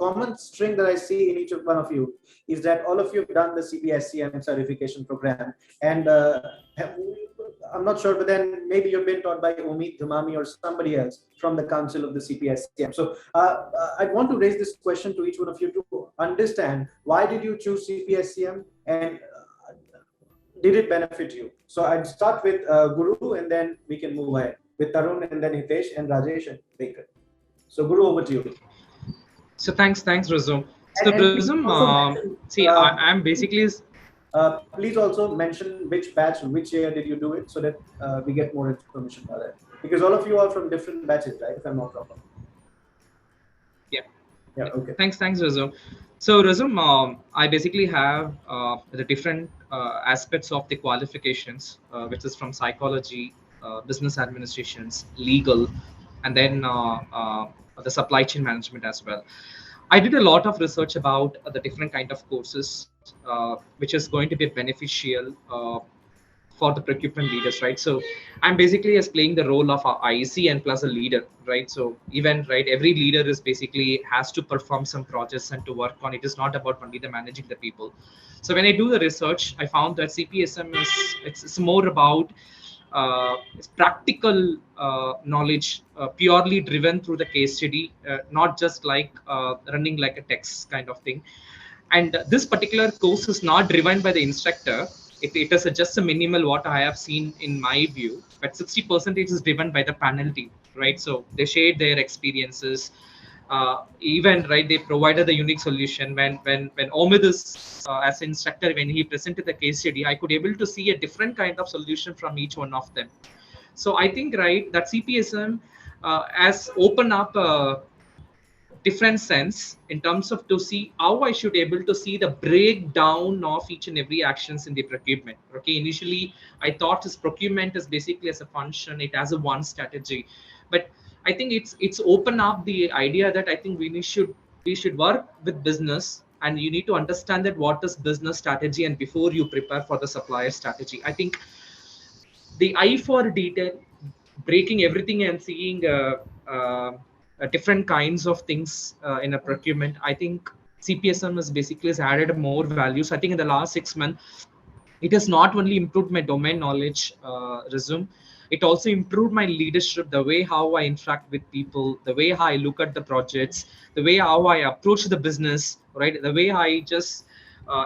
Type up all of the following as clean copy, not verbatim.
common string that I see in each of one of you is that all of you have done the CPSCM certification program, and I'm not sure, but then maybe you've been taught by Umid Dhumami or somebody else from the council of the CPSCM. So I want to raise this question to each one of you to understand, why did you choose CPSCM, and did it benefit you? So I'd start with Guru, and then we can move ahead with Tarun, and then Hitesh and Rajesh and Baker. So Guru, over to you. So thanks, Rizum. So And Rizum, see, I'm basically. Please also mention which batch, which year did you do it, so that we get more information about it. Because all of you are from different batches, right? If I'm not wrong. Yeah. Yeah. Okay. Thanks, Rizum. So Rizum, I basically have the different aspects of the qualifications, which is from psychology, business administrations, legal, and then the supply chain management as well. I did a lot of research about the different kind of courses, which is going to be beneficial for the procurement leaders, right? So I'm basically as playing the role of a IC and plus a leader, right? So even right, every leader is basically has to perform some projects and to work on. It is not about only the managing the people. So when I do the research, I found that CPSM is it's more about it's practical knowledge, purely driven through the case study, not just like running like a text kind of thing. And this particular course is not driven by the instructor. It is just a minimal what I have seen in my view, but 60% is driven by the panel team, right? So they shared their experiences. Even right, they provided the unique solution. When Omid is as an instructor, when he presented the case study, I could able to see a different kind of solution from each one of them. So I think right that CPSM has opened up different sense in terms of to see how I should able to see the breakdown of each and every actions in the procurement. Okay, initially I thought this procurement is basically as a function, it has a one strategy, but I think it's open up the idea that I think we should work with business, and you need to understand that what is business strategy and before you prepare for the supplier strategy. I think the eye for detail, breaking everything and seeing different kinds of things in a procurement. I think CPSM is basically has added more values. I think in the last 6 months, it has not only improved my domain knowledge, resume, it also improved my leadership, the way how I interact with people, the way how I look at the projects, the way how I approach the business, right? The way I just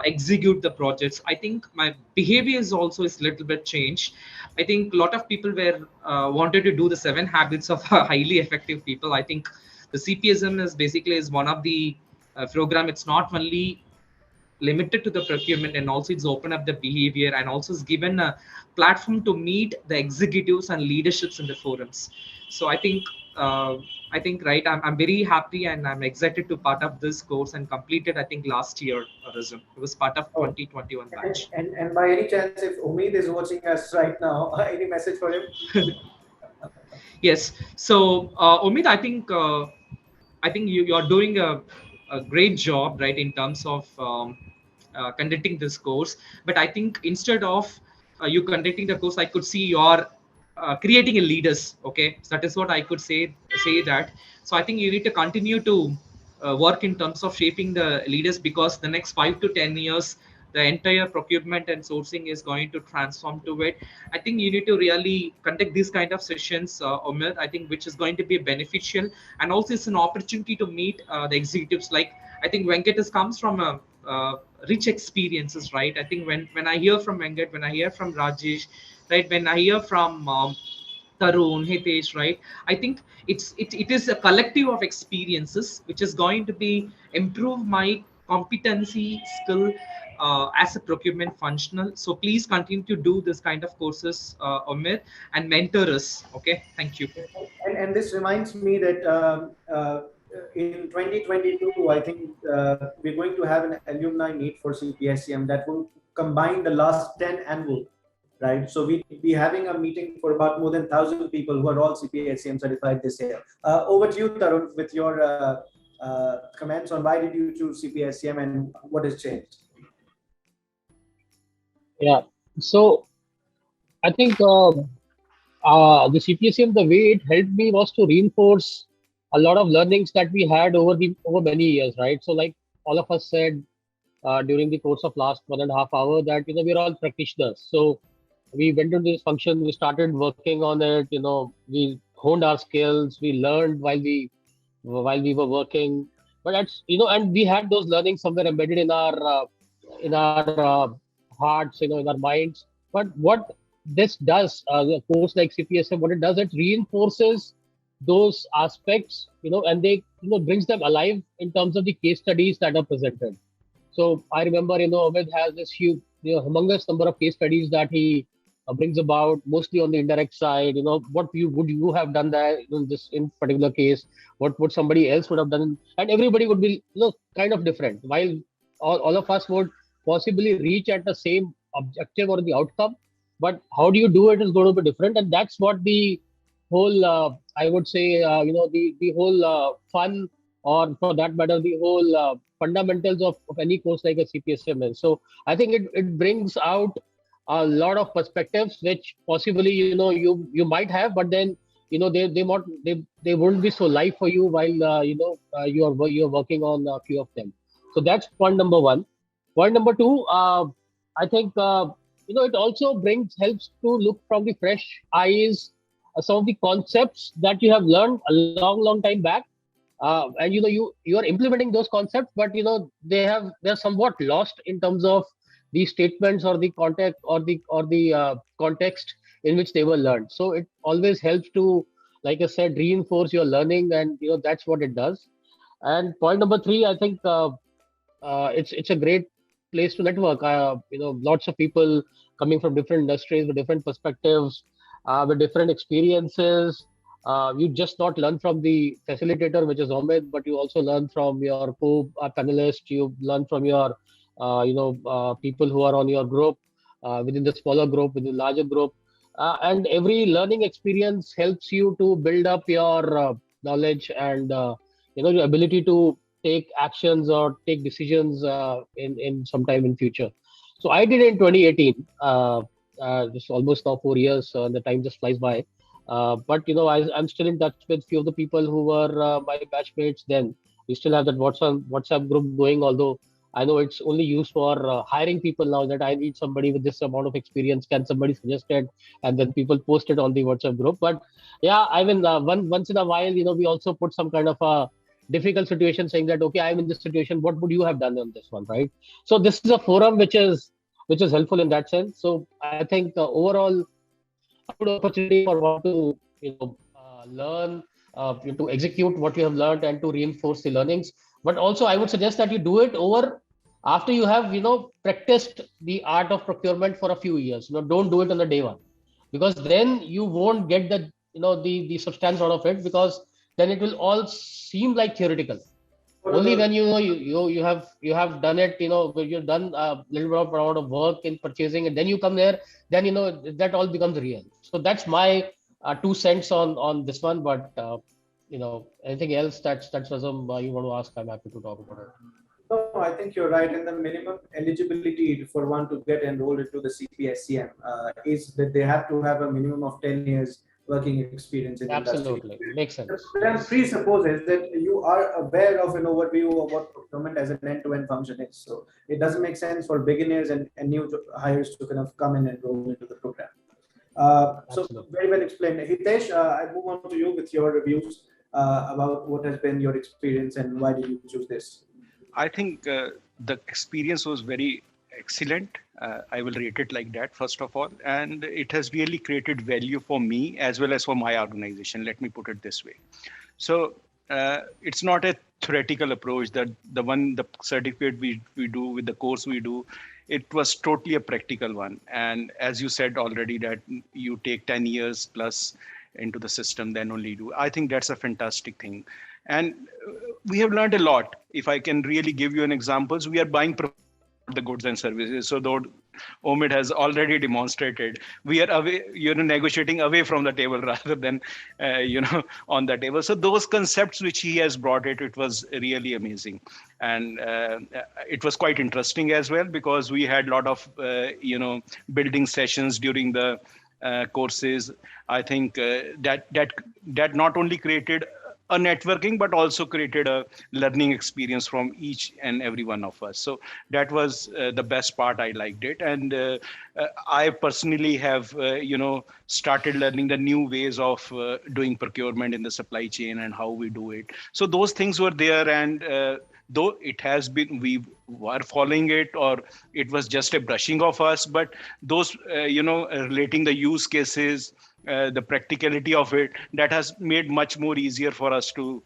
execute the projects. I think my behavior is also is a little bit changed. I think a lot of people were wanted to do the 7 habits of highly effective people. I think the CPSM is basically is one of the program. It's not only limited to the procurement, and also it's open up the behavior, and also it's given a platform to meet the executives and leaderships in the forums. So uh, right, I'm very happy and I'm excited to part of this course and completed I think last year. Resume, it was part of 2021 batch. And by any chance, if Umid is watching us right now, any message for him? Yes. So Omid, I think you're doing a great job, right, in terms of conducting this course. But I think instead of you conducting the course, I could see you're creating a leaders. Okay, so that is what I could say that. So I think you need to continue to work in terms of shaping the leaders, because the next 5 to 10 years, the entire procurement and sourcing is going to transform to it. I think you need to really conduct these kind of sessions, Omer, I think, which is going to be beneficial. And also it's an opportunity to meet the executives. Like, I think Venkat comes from a rich experiences, right? I think when I hear from Venkat, when I hear from Rajesh, right, when I hear from Tarun, Hitesh, right? I think it is a collective of experiences which is going to be improve my competency skill as a procurement functional. So please continue to do this kind of courses, Omid, and mentor us. Okay, thank you. And this reminds me that in 2022, I think we're going to have an alumni meet for CPSCM that will combine the last 10 annual, right? So we'll be having a meeting for about more than 1,000 people who are all CPSCM certified this year. Over to you, Tarun, with your comments on why did you choose CPSCM and what has changed? Yeah. So I think the CPSM, the way it helped me was to reinforce a lot of learnings that we had over many years, right? So like all of us said during the course of last 1.5 hours that we're all practitioners. So we went into this function, we started working on it. We honed our skills, we learned while we were working. But that's and we had those learnings somewhere embedded in our hearts, in our minds. But what this does, a course like CPSM, what it does, it reinforces those aspects, and they brings them alive in terms of the case studies that are presented. So I remember, Amit has this huge, humongous number of case studies that he brings about, mostly on the indirect side. What would you have done that in this in particular case? What would somebody else would have done? And everybody would be, kind of different. While all of us would possibly reach at the same objective or the outcome, but how do you do it is going to be different, and that's what the whole, I would say, the whole fun, or for that matter, the whole fundamentals of any course like a CPSM is. So I think it brings out a lot of perspectives which possibly you might have, but then they won't be so live for you while you're working on a few of them. So that's point number one. Point number two, I think it also helps to look from the fresh eyes some of the concepts that you have learned a long time back, and you are implementing those concepts, but they're somewhat lost in terms of the statements or the context or the context in which they were learned. So it always helps to, like I said, reinforce your learning, and that's what it does. And point number three, I think it's a great place to network. Lots of people coming from different industries with different perspectives, with different experiences. You just not learn from the facilitator, which is Omid, but you also learn from your co-panelist. You learn from your, people who are on your group, within the smaller group, within the larger group. And every learning experience helps you to build up your knowledge and, your ability to take actions or take decisions in some time in future. So I did in 2018. Just almost now 4 years. The time just flies by. But I'm still in touch with few of the people who were my batchmates then. We still have that WhatsApp group going, although I know it's only used for hiring people now. That I need somebody with this amount of experience. Can somebody suggest it? And then people post it on the WhatsApp group. But yeah, I mean, once in a while, we also put some kind of a difficult situation, saying that okay, I'm in this situation. What would you have done on this one, right? So this is a forum which is helpful in that sense. So I think overall a good opportunity for one to learn, to execute what you have learned and to reinforce the learnings. But also I would suggest that you do it over after you have practiced the art of procurement for a few years. Don't do it on the day one, because then you won't get the substance out of it, because then it will all seem like theoretical. Only when you have done it, when you've done a little bit of amount of work in purchasing, and then you come there, then that all becomes real. So that's my 2 cents on this one. But anything else that's awesome, you want to ask, I'm happy to talk about it. No, I think you're right. And the minimum eligibility for one to get enrolled into the CPSCM is that they have to have a minimum of 10 years working experience in industry. Absolutely, makes sense. That presupposes that you are aware of an overview of what procurement as an end-to-end function is. So it doesn't make sense for beginners and new hires to kind of come in and enroll into the program. So very well explained. Hitesh, I move on to you with your reviews about what has been your experience and why did you choose this? I think the experience was very excellent. I will rate it like that, first of all. And it has really created value for me as well as for my organization. Let me put it this way. So it's not a theoretical approach that the certificate we do with the course we do, it was totally a practical one. And as you said already, that you take 10 years plus into the system, then only do. I think that's a fantastic thing. And we have learned a lot. If I can really give you an examples, we are buying the goods and services. So though Omid has already demonstrated, we are away, negotiating away from the table rather than, on the table. So those concepts which he has brought it was really amazing. And it was quite interesting as well, because we had a lot of, building sessions during the courses. I think that not only created a networking, but also created a learning experience from each and every one of us. So that was the best part. I liked it. And I personally have, started learning the new ways of doing procurement in the supply chain and how we do it. So those things were there. And though it has been, we were following it, or it was just a brushing of us, but those, relating the use cases, the practicality of it, that has made much more easier for us to,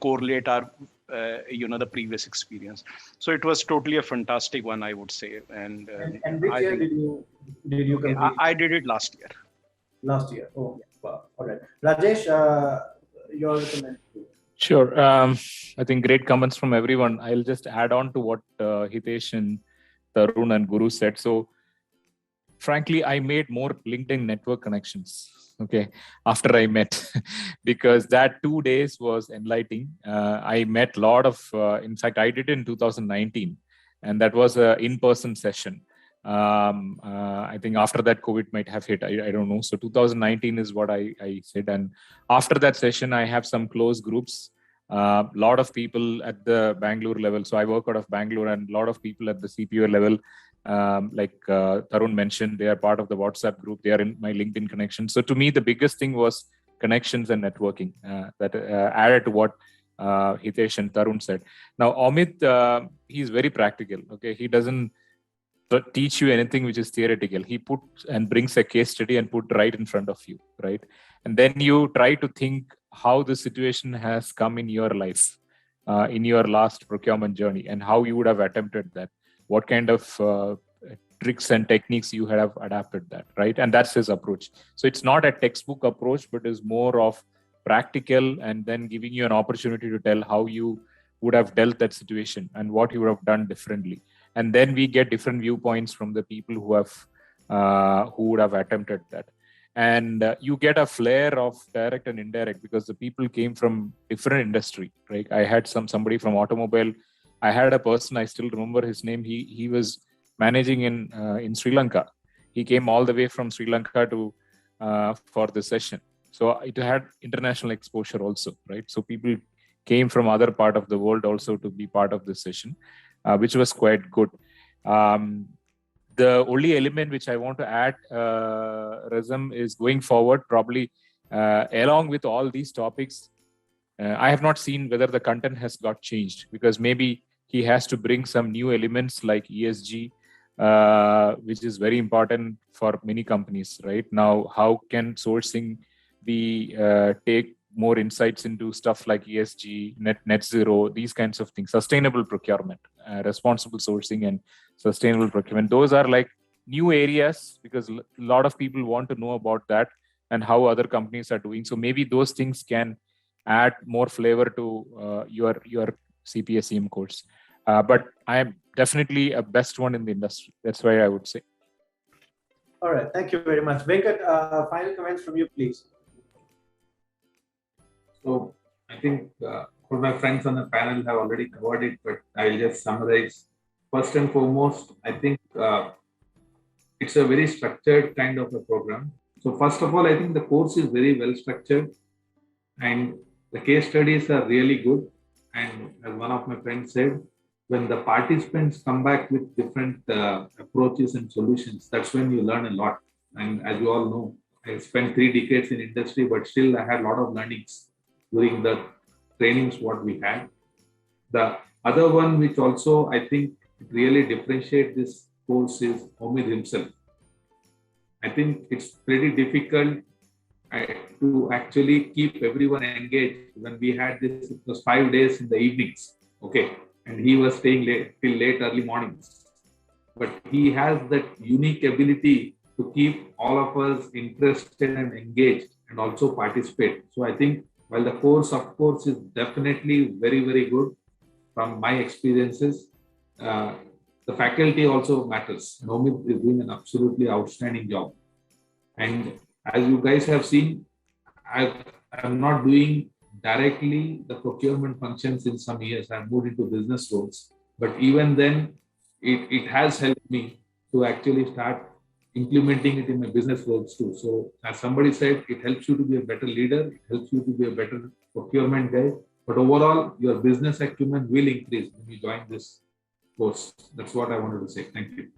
correlate our, the previous experience. So it was totally a fantastic one, I would say. And which I year think, did you complete? I did it last year. Last year. Oh, wow. All right. Rajesh, your comment. Sure. I think great comments from everyone. I'll just add on to what Hitesh and Tarun and Guru said. So, frankly, I made more LinkedIn network connections, okay, after I met, because that 2 days was enlightening. I met a lot of, in fact, I did it in 2019, and that was an in-person session. I think after that, COVID might have hit. I don't know. So 2019 is what I said. And after that session, I have some close groups. A lot of people at the Bangalore level. So I work out of Bangalore, and a lot of people at the CPO level, like Tarun mentioned, they are part of the WhatsApp group. They are in my LinkedIn connection. So to me, the biggest thing was connections and networking that added to what Hitesh and Tarun said. Now, Amit, he's very practical. Okay, he doesn't teach you anything which is theoretical. He puts and brings a case study and put right in front of you, right? And then you try to think how the situation has come in your life, in your last procurement journey, and how you would have attempted that. What kind of tricks and techniques you have adapted that, right? And that's his approach. So it's not a textbook approach, but is more of practical, and then giving you an opportunity to tell how you would have dealt that situation and what you would have done differently. And then we get different viewpoints from the people who would have attempted that. And you get a flare of direct and indirect, because the people came from different industry, right? I had somebody from automobile. I had a person, I still remember his name. He was managing in Sri Lanka. He came all the way from Sri Lanka to for the session. So it had international exposure also, right? So people came from other part of the world also to be part of the session, which was quite good. The only element which I want to add, Razam, is going forward, probably along with all these topics, I have not seen whether the content has got changed, because maybe he has to bring some new elements like ESG, which is very important for many companies right now. How can sourcing be take more insights into stuff like ESG, net zero, these kinds of things, sustainable procurement, responsible sourcing and sustainable procurement. Those are like new areas, because a lot of people want to know about that and how other companies are doing. So maybe those things can add more flavor to your CPSCM course. But I am definitely a best one in the industry. That's why I would say. All right. Thank you very much. Venkat, final comments from you, please. So I think all my friends on the panel have already covered it, but I'll just summarize. First and foremost, I think it's a very structured kind of a program. So first of all, I think the course is very well structured, and the case studies are really good. And as one of my friends said, when the participants come back with different approaches and solutions, that's when you learn a lot. And as you all know, I spent 3 decades in industry, but still I had a lot of learnings during the trainings what we had. The other one, which also I think really differentiate this course, is Omid himself. I think it's pretty difficult to actually keep everyone engaged. When we had this, it was 5 days in the evenings, okay, and he was staying late till late early mornings. But he has that unique ability to keep all of us interested and engaged and also participate. So I think while the course, of course, is definitely very, very good from my experiences, the faculty also matters. Omid is doing an absolutely outstanding job. And as you guys have seen, I'm not doing directly the procurement functions in some years. I've moved into business roles. But even then, it has helped me to actually start implementing it in my business roles too. So as somebody said, it helps you to be a better leader, it helps you to be a better procurement guy, but overall your business acumen will increase when you join this course. That's what I wanted to say. Thank you.